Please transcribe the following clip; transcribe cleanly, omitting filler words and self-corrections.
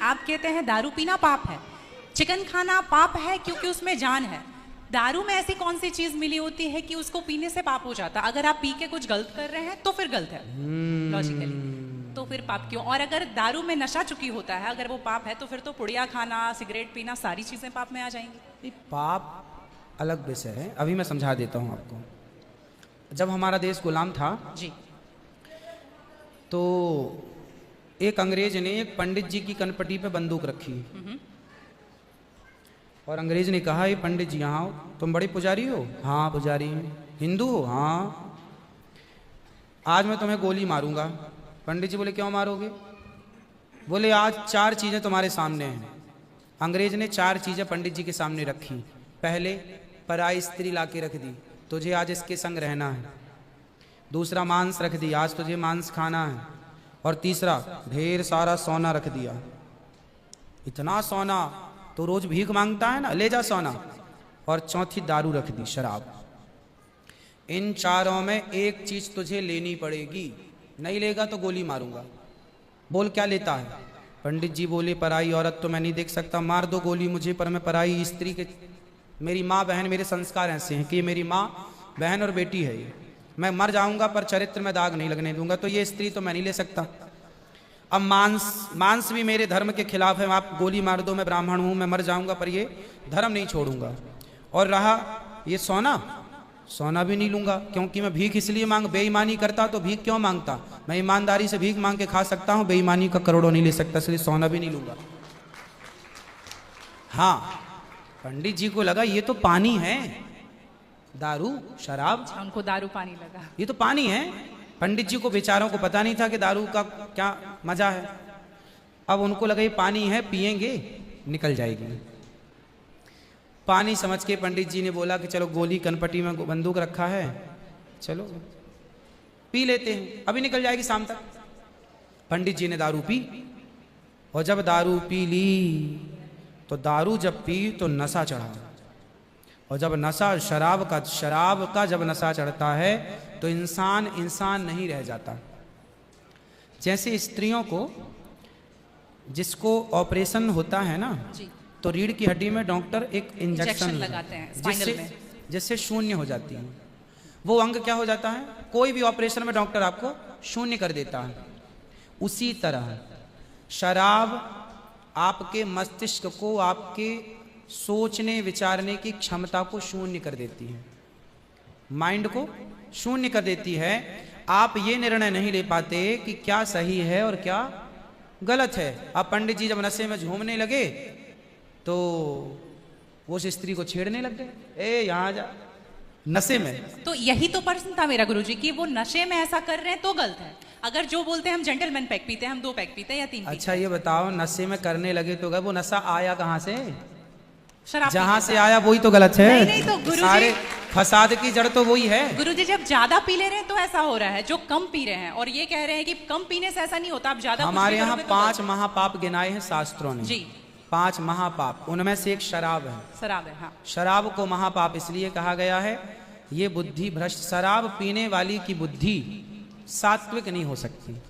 आप कहते हैं दारू पीना पाप है, चिकन खाना पाप है क्योंकि उसमें जान है। दारू में ऐसी कौन सी चीज मिली होती है कि उसको पीने से पाप हो जाता? अगर आप पी के कुछ गलत कर रहे हैं तो फिर गलत है लॉजिकली, तो फिर पाप क्यों? और अगर दारू में नशा चुकी होता है, अगर वो पाप है, तो फिर तो पुड़िया खाना, सिगरेट पीना, सारी चीजें पाप में आ जाएंगी। पाप अलग विषय है, अभी मैं समझा देता हूँ आपको। जब हमारा देश गुलाम था जी, तो एक अंग्रेज ने एक पंडित जी की कनपटी पे बंदूक रखी और अंग्रेज ने कहा, ये पंडित जी यहाँ आओ, तुम बड़े पुजारी हो? हाँ पुजारी हैं। हिंदू हो? हाँ। आज मैं तुम्हें गोली मारूंगा। पंडित जी बोले, क्यों मारोगे? बोले, आज 4 चीजें तुम्हारे सामने हैं। अंग्रेज ने 4 चीजें पंडित जी के सामने रखी। पहले, पराई स्त्री लाके रख दी, तुझे आज इसके संग रहना है। दूसरा, मांस रख दी, आज तुझे मांस खाना है। और तीसरा, ढेर सारा सोना रख दिया। इतना सोना तो रोज भीख मांगता है ना, ले जा सोना। और चौथी, दारू रख दी, शराब। इन 4 में एक चीज तुझे लेनी पड़ेगी, नहीं लेगा तो गोली मारूंगा। बोल क्या लेता है? पंडित जी बोले, पराई औरत तो मैं नहीं देख सकता, मार दो गोली मुझे, पर मैं पराई स्त्री के, मेरी माँ बहन, मेरे संस्कार ऐसे हैं कि ये मेरी माँ बहन और बेटी है, ये मैं मर जाऊंगा पर चरित्र में दाग नहीं लगने दूंगा, तो ये स्त्री तो मैं नहीं ले सकता। अब मांस भी मेरे धर्म के खिलाफ है, आप गोली मार दो, मैं ब्राह्मण हूं, मैं मर जाऊंगा पर ये धर्म नहीं छोड़ूंगा। और रहा ये सोना भी नहीं लूंगा, क्योंकि मैं भीख इसलिए बेईमानी करता तो भीख क्यों मांगता? मैं ईमानदारी से भीख मांग के खा सकता हूं, बेईमानी का करोड़ों नहीं ले सकता, इसलिए सोना भी नहीं लूंगा। हाँ, पंडित जी को लगा ये तो पानी है, दारू शराब, उनको दारू पानी लगा, ये तो पानी है। पंडित जी को बेचारों को पता नहीं था कि दारू का क्या मजा है। अब उनको लगा ये पानी है, पिएंगे निकल जाएगी। पानी समझ के पंडित जी ने बोला कि चलो गोली कनपटी में बंदूक रखा है, चलो पी लेते हैं, अभी निकल जाएगी शाम तक। पंडित जी ने दारू पी, और जब दारू पी ली तो दारू जब पी तो नशा चढ़ा, और जब नशा शराब का जब नशा चढ़ता है तो इंसान नहीं रह जाता। जैसे स्त्रियों को, जिसको ऑपरेशन होता है ना, तो रीढ़ की हड्डी में डॉक्टर एक इंजेक्शन लगाते हैं जिससे शून्य हो जाती है। वो अंग क्या हो जाता है? कोई भी ऑपरेशन में डॉक्टर आपको शून्य कर देता है। उसी तरह शराब आपके मस्तिष्क को, आपके सोचने विचारने की क्षमता को शून्य कर देती है, माइंड को शून्य कर देती है। आप ये निर्णय नहीं ले पाते कि क्या सही है और क्या गलत है। अब पंडित जी जब नशे में झूमने लगे तो वो उस स्त्री को छेड़ने लग गए, ए यहाँ जा, नशे में। तो यही तो प्रश्न था मेरा गुरुजी कि वो नशे में ऐसा कर रहे हैं तो गलत है। अगर जो बोलते हैं हम जेंटलमैन पैक पीते हैं, हम 2 पैक पीते हैं या 3 अच्छा ये बताओ, नशे में करने लगे तो वो नशा आया कहाँ से? शराब जहां से आया वही तो गलत है। नहीं तो गुरुजी, सारे फसाद की जड़ तो वही है। गुरुजी जब ज्यादा पी ले रहे हैं तो ऐसा हो रहा है, जो कम पी रहे हैं और ये कह रहे हैं कि कम पीने से ऐसा नहीं होता, आप ज्यादा। हमारे यहाँ 5 महापाप गिनाए हैं शास्त्रों ने जी, 5 महापाप, उनमें से एक शराब है। शराब है, हाँ। शराब को महापाप इसलिए कहा गया है, ये बुद्धि भ्रष्ट, शराब पीने वाली की बुद्धि सात्विक नहीं हो सकती।